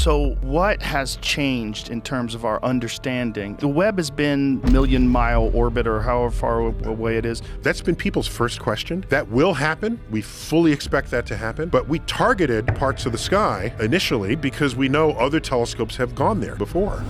So what has changed in terms of our understanding? The Webb has been million-mile orbit or however far away it is. That's been people's first question. That will happen. We fully expect that to happen. But we targeted parts of the sky initially because we know other telescopes have gone there before.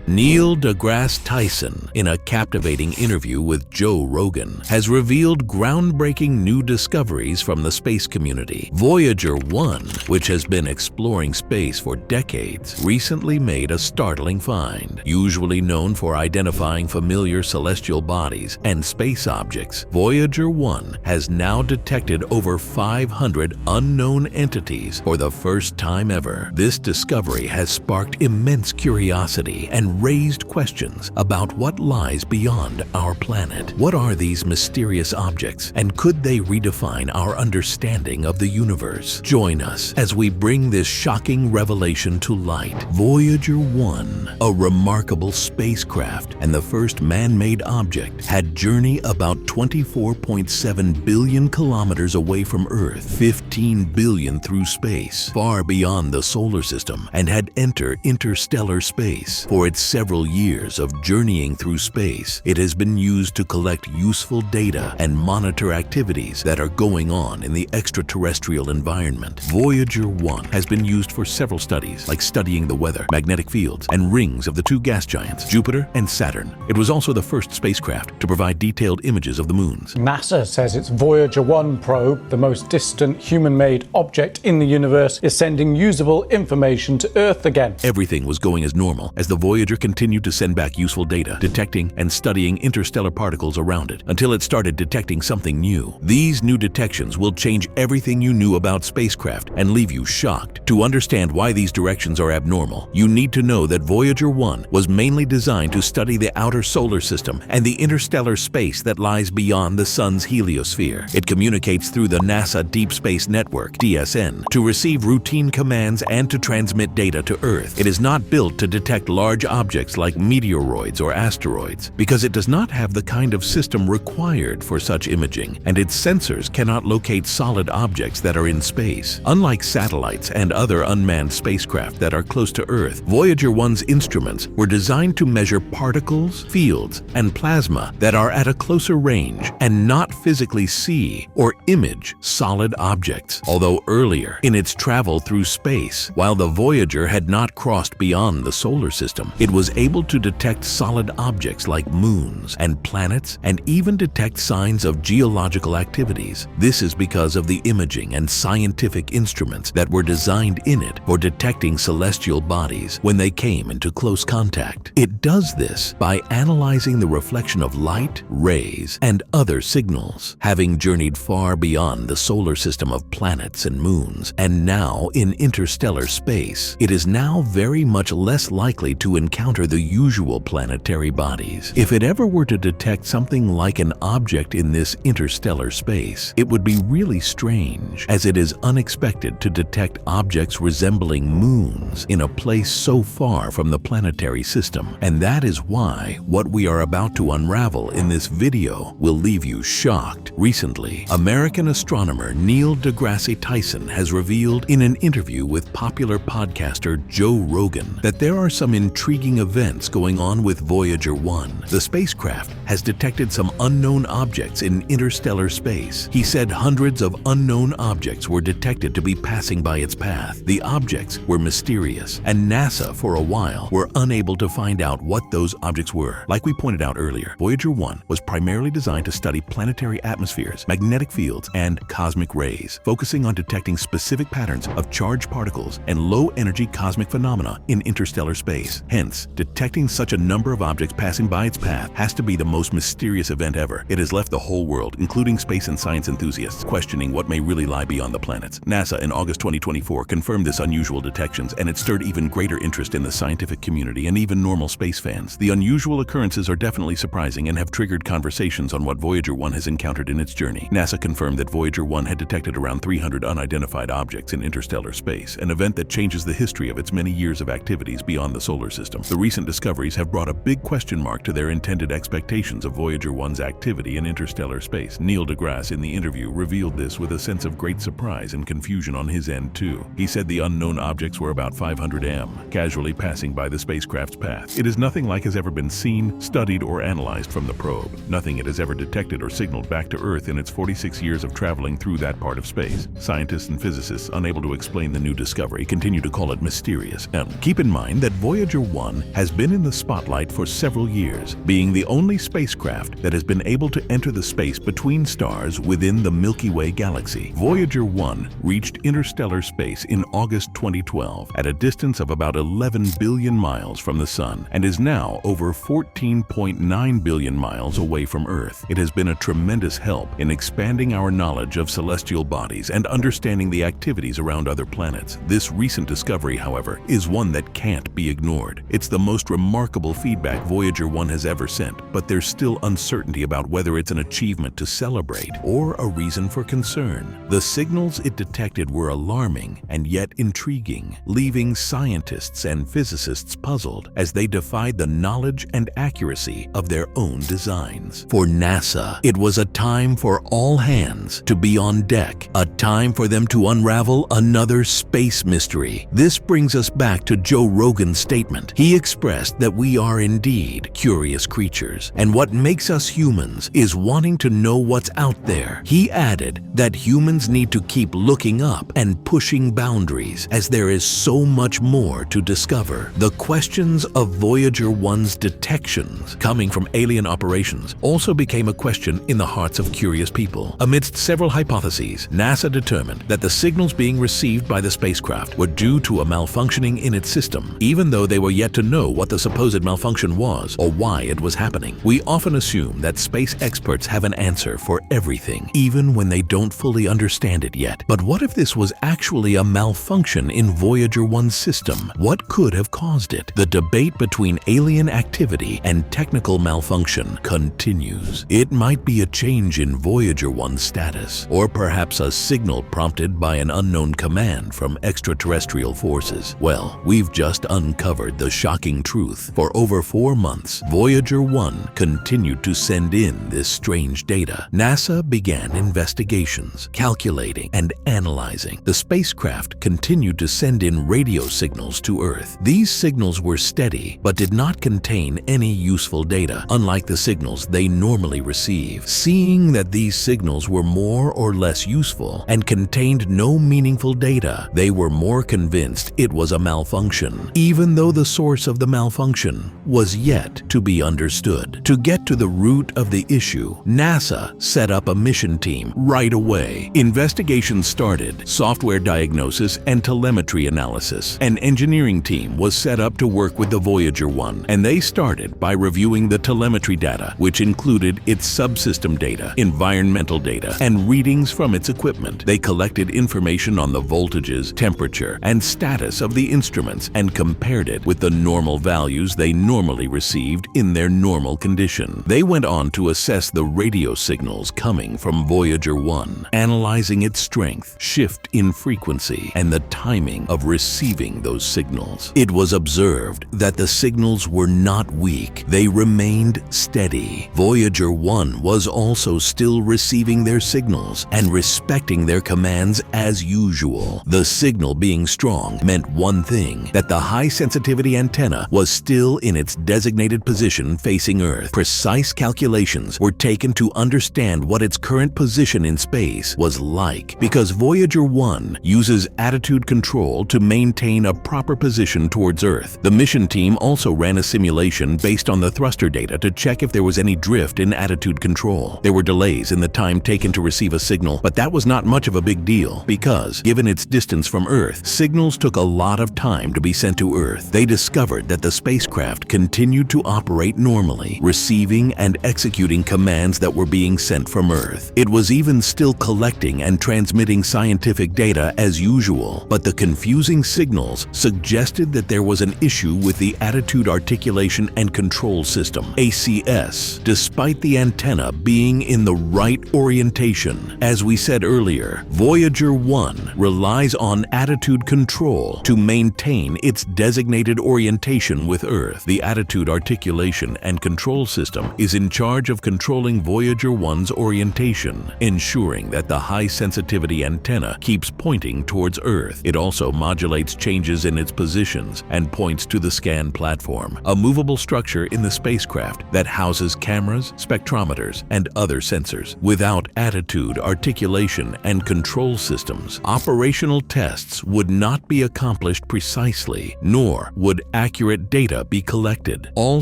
Neil deGrasse Tyson, in a captivating interview with Joe Rogan, has revealed groundbreaking new discoveries from the space community. Voyager 1, which has been exploring space for decades, recently made a startling find. Usually known for identifying familiar celestial bodies and space objects, Voyager 1 has now detected over 500 unknown entities for the first time ever. This discovery has sparked immense curiosity and raised questions about what lies beyond our planet. What are these mysterious objects, and could they redefine our understanding of the universe? Join us as we bring this shocking revelation to light. Voyager 1, a remarkable spacecraft and the first man-made object, had journeyed about 24.7 billion kilometers away from Earth, 15 billion through space, far beyond the solar system, and had entered interstellar space. For its several years of journeying through space, it has been used to collect useful data and monitor activities that are going on in the extraterrestrial environment. Voyager 1 has been used for several studies, like studying the weather, magnetic fields, and rings of the two gas giants, Jupiter and Saturn. It was also the first spacecraft to provide detailed images of the moons. NASA says its Voyager 1 probe, the most distant human-made object in the universe, is sending usable information to Earth again. Everything was going as normal as the Voyager continued to send back useful data, detecting and studying interstellar particles around it, until it started detecting something new. These new detections will change everything you knew about spacecraft and leave you shocked. To understand why these directions are abnormal, you need to know that Voyager 1 was mainly designed to study the outer solar system and the interstellar space that lies beyond the Sun's heliosphere. It communicates through the NASA Deep Space Network, DSN, to receive routine commands and to transmit data to Earth. It is not built to detect large objects like meteoroids or asteroids, because it does not have the kind of system required for such imaging, and its sensors cannot locate solid objects that are in space. Unlike satellites and other unmanned spacecraft that are close to Earth, Voyager 1's instruments were designed to measure particles, fields, and plasma that are at a closer range and not physically see or image solid objects. Although earlier in its travel through space, while the Voyager had not crossed beyond the solar system, it was able to detect solid objects like moons and planets and even detect signs of geological activities. This is because of the imaging and scientific instruments that were designed in it for detecting celestial bodies when they came into close contact. It does this by analyzing the reflection of light, rays, and other signals. Having journeyed far beyond the solar system of planets and moons, and now in interstellar space, it is now very much less likely to encounter the usual planetary bodies. If it ever were to detect something like an object in this interstellar space, it would be really strange, as it is unexpected to detect objects resembling moons in a place so far from the planetary system. And that is why what we are about to unravel in this video will leave you shocked. Recently, American astronomer Neil deGrasse Tyson has revealed in an interview with popular podcaster Joe Rogan that there are some intriguing events going on with Voyager 1. The spacecraft has detected some unknown objects in interstellar space. He said hundreds of unknown objects were detected to be passing by its path. The objects were mysterious, and NASA, for a while, were unable to find out what those objects were. Like we pointed out earlier, Voyager 1 was primarily designed to study planetary atmospheres, magnetic fields, and cosmic rays, focusing on detecting specific patterns of charged particles and low-energy cosmic phenomena in interstellar space. Hence, detecting such a number of objects passing by its path has to be the most mysterious event ever. It has left the whole world, including space and science enthusiasts, questioning what may really lie beyond the planets. NASA in August 2024 confirmed this unusual detections, and it stirred even greater interest in the scientific community and even normal space fans. The unusual occurrences are definitely surprising and have triggered conversations on what Voyager 1 has encountered in its journey. NASA confirmed that Voyager 1 had detected around 300 unidentified objects in interstellar space, an event that changes the history of its many years of activities beyond the solar system. The recent discoveries have brought a big question mark to their intended expectations of Voyager 1's activity in interstellar space. Neil Degrasse in the interview revealed this with a sense of great surprise and confusion on his end too. He said the unknown objects were about 500 m, casually passing by the spacecraft's path. It is nothing like has ever been seen, studied, or analyzed from the probe. Nothing it has ever detected or signaled back to Earth in its 46 years of traveling through that part of space. Scientists and physicists, unable to explain the new discovery, continue to call it mysterious. Keep in mind that Voyager 1 has been in the spotlight for several years, being the only spacecraft that has been able to enter the space between stars within the Milky Way galaxy. Voyager 1 reached interstellar space in August 2012 at a distance of about 11 billion miles from the Sun and is now over 14.9 billion miles away from Earth. It has been a tremendous help in expanding our knowledge of celestial bodies and understanding the activities around other planets. This recent discovery, however, is one that can't be ignored. It's the most remarkable feedback Voyager 1 has ever sent, but there's still uncertainty about whether it's an achievement to celebrate or a reason for concern. The signals it detected were alarming and yet intriguing, leaving scientists and physicists puzzled as they defied the knowledge and accuracy of their own designs. For NASA, it was a time for all hands to be on deck, a time for them to unravel another space mystery. This brings us back to Joe Rogan's statement. He expressed that we are indeed curious creatures, and what makes us humans is wanting to know what's out there. He added that humans need to keep looking up and pushing boundaries, as there is so much more to discover. The questions of Voyager 1's detections coming from alien operations also became a question in the hearts of curious people. Amidst several hypotheses, NASA determined that the signals being received by the spacecraft were due to a malfunctioning in its system, even though they were yet to know what the supposed malfunction was or why it was happening. We often assume that space experts have an answer for everything, even when they don't fully understand it yet. But what if this was actually a malfunction in Voyager 1's system? What could have caused it? The debate between alien activity and technical malfunction continues. It might be a change in Voyager 1's status, or perhaps a signal prompted by an unknown command from extraterrestrial forces. Well, we've just uncovered the shocking truth. For over 4 months, Voyager 1 continued to send in this strange data. NASA began investigations, calculating and analyzing. The spacecraft continued to send in radio signals to Earth. These signals were steady, but did not contain any useful data, unlike the signals they normally receive. Seeing that these signals were more or less useful and contained no meaningful data, they were more convinced it was a malfunction, even though the source of the malfunction was yet to be understood. To get to the root of the issue, NASA set up a mission team right away. Investigations started, software diagnosis and telemetry analysis. An engineering team was set up to work with the Voyager 1, and they started by reviewing the telemetry data, which included its subsystem data, environmental data, and readings from its equipment. They collected information on the voltages, temperature, and status of the instruments and compared it with the normal values they normally received in their normal condition. They went on to assess the radio signals coming from Voyager 1, analyzing its strength, shift in frequency, and the timing of receiving those signals. It was observed that the signals were not weak. They remained steady. Voyager 1 was also still receiving their signals and respecting their commands as usual. The signal being strong meant one thing, that the high-sensitivity antenna was still in its designated position facing Earth. Precise calculations were taken to understand what its current position in space was like, because Voyager 1 uses attitude control to maintain a proper position towards Earth. The mission team also ran a simulation based on the thruster data to check if there was any drift in attitude control. There were delays in the time taken to receive a signal, but that was not much of a big deal because, given its distance from Earth, signals took a lot of time to be sent to Earth. They discovered that the spacecraft continued to operate normally, receiving and executing commands that were being sent from Earth. It was even still collecting and transmitting scientific data as usual, but the confusing signals suggested that there was an issue with the Attitude Articulation and Control System, ACS, despite the antenna being in the right orientation. As we said earlier, Voyager 1 relies on attitude control to maintain its designated orientation orientation with Earth. The attitude, articulation, and control system is in charge of controlling Voyager 1's orientation, ensuring that the high-sensitivity antenna keeps pointing towards Earth. It also modulates changes in its positions and points to the scan platform, a movable structure in the spacecraft that houses cameras, spectrometers, and other sensors. Without attitude, articulation, and control systems, operational tests would not be accomplished precisely, nor would accurate data be collected. All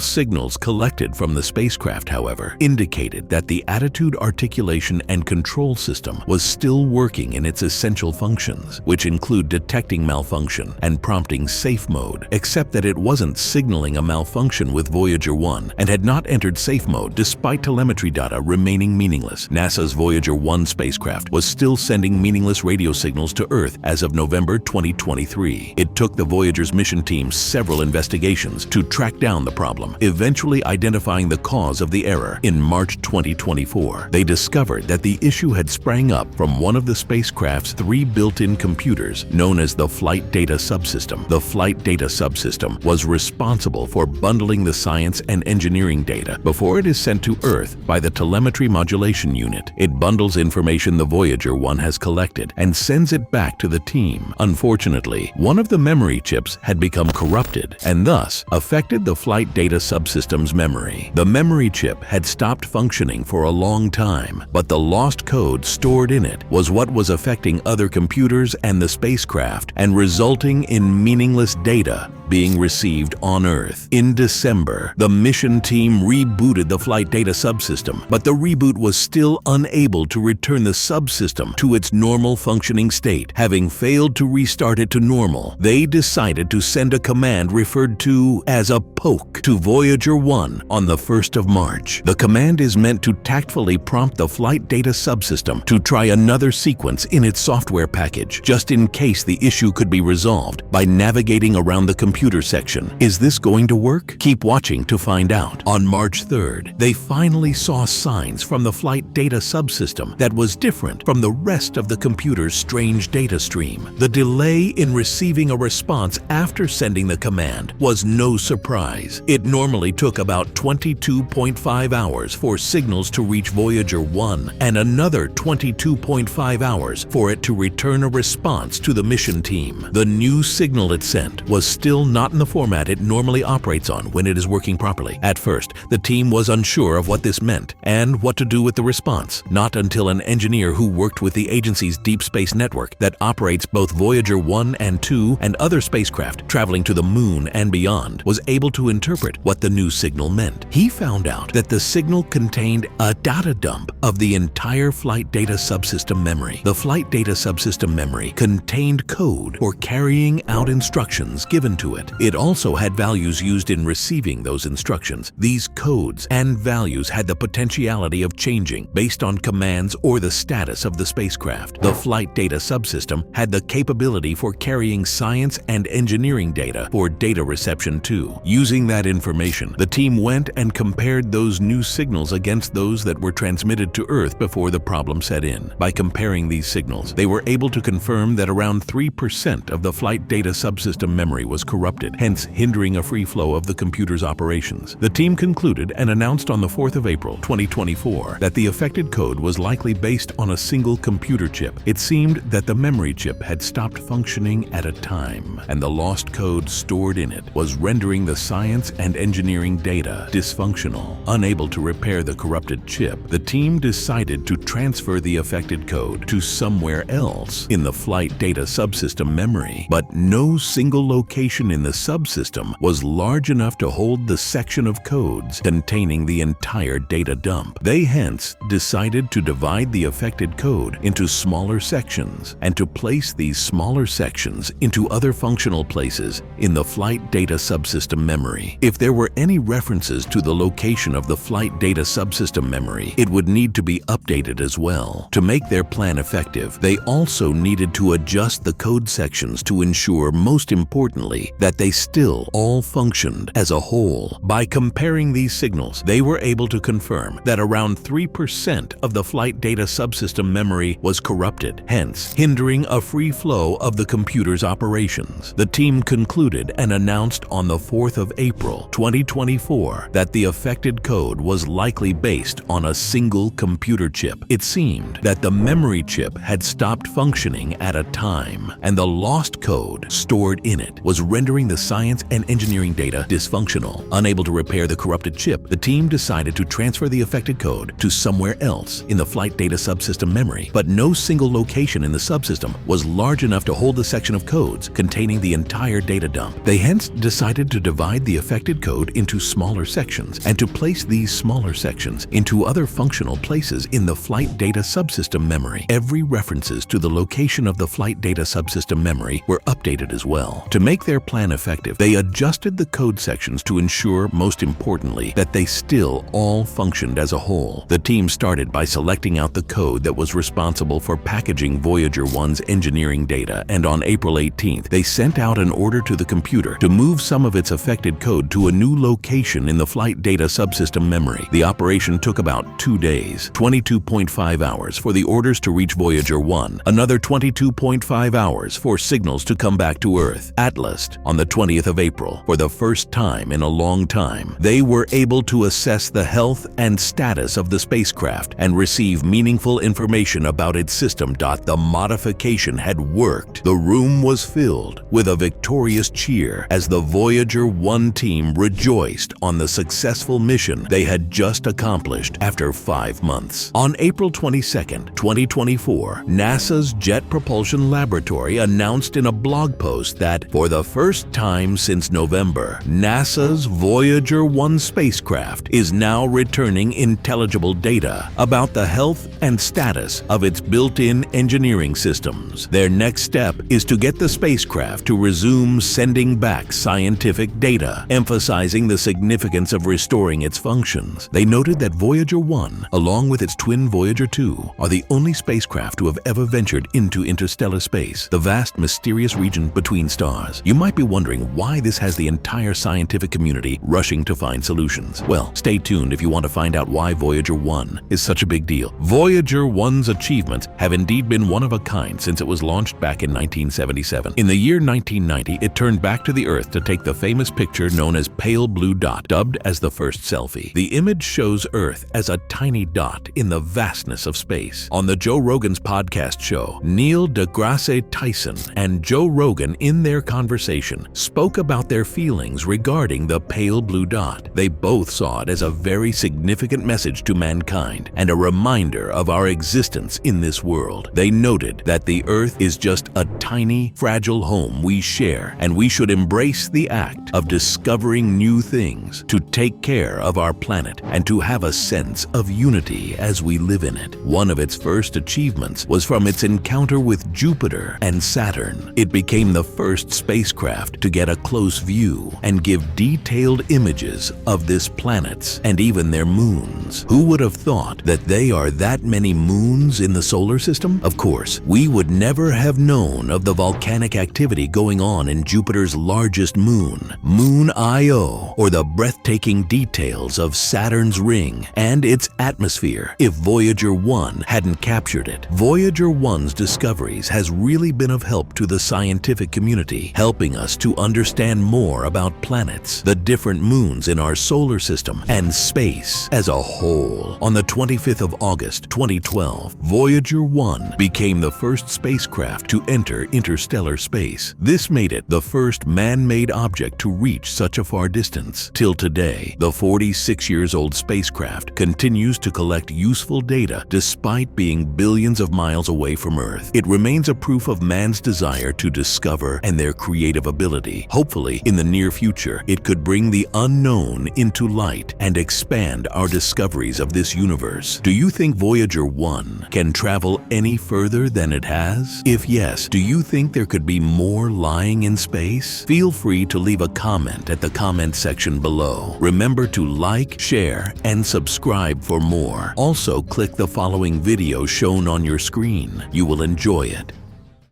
signals collected from the spacecraft, however, indicated that the attitude, articulation, and control system was still working in its essential functions, which include detecting malfunction and prompting safe mode, except that it wasn't signaling a malfunction with Voyager 1 and had not entered safe mode despite telemetry data remaining meaningless. NASA's Voyager 1 spacecraft was still sending meaningless radio signals to Earth as of November 2023. It took the Voyager's mission team several investigations to track down the problem, eventually identifying the cause of the error. In March 2024, they discovered that the issue had sprang up from one of the spacecraft's 3 built-in computers, known as the Flight Data Subsystem. The Flight Data Subsystem was responsible for bundling the science and engineering data before it is sent to Earth by the Telemetry Modulation Unit. It bundles information the Voyager 1 has collected and sends it back to the team. Unfortunately, one of the memory chips had become corrupted and thus affected the Flight Data Subsystem's memory. The memory chip had stopped functioning for a long time, but the lost code stored in it was what was affecting other computers and the spacecraft and resulting in meaningless data being received on Earth. In December, the mission team rebooted the Flight Data Subsystem, but the reboot was still unable to return the subsystem to its normal functioning state. Having failed to restart it to normal, they decided to send a command referred to as a poke to Voyager 1 on the 1st of March. The command is meant to tactfully prompt the Flight Data Subsystem to try another sequence in its software package, just in case the issue could be resolved by navigating around the computer section. Is this going to work? Keep watching to find out. On March 3rd, they finally saw signs from the Flight Data Subsystem that was different from the rest of the computer's strange data stream. The delay in receiving a response after sending the command was no surprise. It normally took about 22.5 hours for signals to reach Voyager 1 and another 22.5 hours for it to return a response to the mission team. The new signal it sent was still not in the format it normally operates on when it is working properly. At first, the team was unsure of what this meant and what to do with the response. Not until an engineer who worked with the agency's deep space network that operates both Voyager 1 and 2 and other spacecraft traveling to the moon and beyond was able to interpret what the new signal meant. He found out that the signal contained a data dump of the entire Flight Data Subsystem memory. The Flight Data Subsystem memory contained code for carrying out instructions given to it. It also had values used in receiving those instructions. These codes and values had the potentiality of changing based on commands or the status of the spacecraft. The Flight Data Subsystem had the capability for carrying science and engineering data for data reception too. Using that information, the team went and compared those new signals against those that were transmitted to Earth before the problem set in. By comparing these signals, they were able to confirm that around 3% of the Flight Data Subsystem memory was corrupted, hence hindering a free flow of the computer's operations. The team concluded and announced on the 4th of April 2024 that the affected code was likely based on a single computer chip. It seemed that the memory chip had stopped functioning at a time, and the lost code stored in it was rendering the science and engineering data dysfunctional. Unable to repair the corrupted chip, the team decided to transfer the affected code to somewhere else in the Flight Data Subsystem memory, but no single location in the subsystem was large enough to hold the section of codes containing the entire data dump. They hence decided to divide the affected code into smaller sections and to place these smaller sections into other functional places in the Flight Data Subsystem memory. If there were any references to the location of the Flight Data Subsystem memory, it would need to be updated as well. To make their plan effective, they also needed to adjust the code sections to ensure, most importantly, that they still all functioned as a whole. By comparing these signals, they were able to confirm that around 3% of the flight data subsystem memory was corrupted, hence hindering a free flow of the computer's operations. The team concluded and announced on the 4th of April, 2024, that the affected code was likely based on a single computer chip. It seemed that the memory chip had stopped functioning at a time, and the lost code stored in it was rendering the science and engineering data dysfunctional. Unable to repair the corrupted chip, the team decided to transfer the affected code to somewhere else in the flight data subsystem memory, but no single location in the subsystem was large enough to hold the section of codes containing the entire data dump. They hence decided to divide the affected code into smaller sections and to place these smaller sections into other functional places in the flight data subsystem memory. Every references to the location of the flight data subsystem memory were updated as well. To make their plan effective, they adjusted the code sections to ensure, most importantly, that they still all functioned as a whole. The team started by selecting out the code that was responsible for packaging Voyager 1's engineering data, and on April 18th, they sent out an order to the computer to move some of its affected code to a new location in the flight data subsystem memory. The operation took about 2 days, 22.5 hours for the orders to reach Voyager 1, another 22.5 hours for signals to come back to Earth. At last, on the 20th of April, for the first time in a long time, they were able to assess the health and status of the spacecraft and receive meaningful information about its system. The modification had worked. The room was filled with a victorious cheer as the Voyager 1 team rejoiced on the successful mission they had just accomplished after 5 months. On April 22nd, 2024, NASA's Jet Propulsion Laboratory announced in a blog post that, for the first time since November, NASA's Voyager 1 spacecraft is now returning intelligible data about the health and status of its built-in engineering systems. Their next step is to get the spacecraft to resume sending back scientific data, emphasizing the significance of restoring its functions. They noted that Voyager 1, along with its twin Voyager 2, are the only spacecraft to have ever ventured into interstellar space, the vast mysterious region between stars. You might be wondering why this has the entire scientific community rushing to find solutions. Well, stay tuned if you want to find out why Voyager 1 is such a big deal. Voyager 1's achievements have indeed been one of a kind since it was launched back in 1977. In the year 1990, it turned back to the Earth to take the famous picture known as Pale Blue Dot, dubbed as the first selfie. The image shows Earth as a tiny dot in the vastness of space. On the Joe Rogan's podcast show, Neil Degrasse Tyson and Joe Rogan, in their conversation, spoke about their feelings regarding the pale blue dot. They both saw it as a very significant message to mankind and a reminder of our existence in this world. They noted that the Earth is just a tiny, fragile home we share, and we should embrace the act of discovering new things, to take care of our planet, and to have a sense of unity as we live in it. One of its first achievements was from its encounter with Jupiter and Saturn. It became the first spacecraft to get a close view and give detailed images of this planets and even their moons. Who would have thought that they are that many moons in the solar system? Of course, we would never have known of the volcanic activity going on in Jupiter's largest moon, Moon Io, or the breathtaking details of Saturn's ring and its atmosphere if Voyager 1 hadn't captured it. Voyager 1's discoveries has really been of help to the scientific community, helping us to understand more about planets, the different moons in our solar system, and space as a whole. On the 25th of August, 2012, Voyager 1 became the first spacecraft to enter interstellar space. This made it the first man-made object to reach such a far distance. Till today, the 46-year-old spacecraft continues to collect useful data despite being billions of miles away from Earth. It remains a proof of man's desire to discover and their creative ability. Hopefully, in the near future, it could bring the unknown into light and expand our discoveries of this universe. Do you think Voyager 1 can travel any further than it has? If yes, do you think there could be more lying in space? Feel free to leave a comment at the comment section below. Remember to like, share, and subscribe for more. Also, click the following video shown on your screen. You will enjoy it.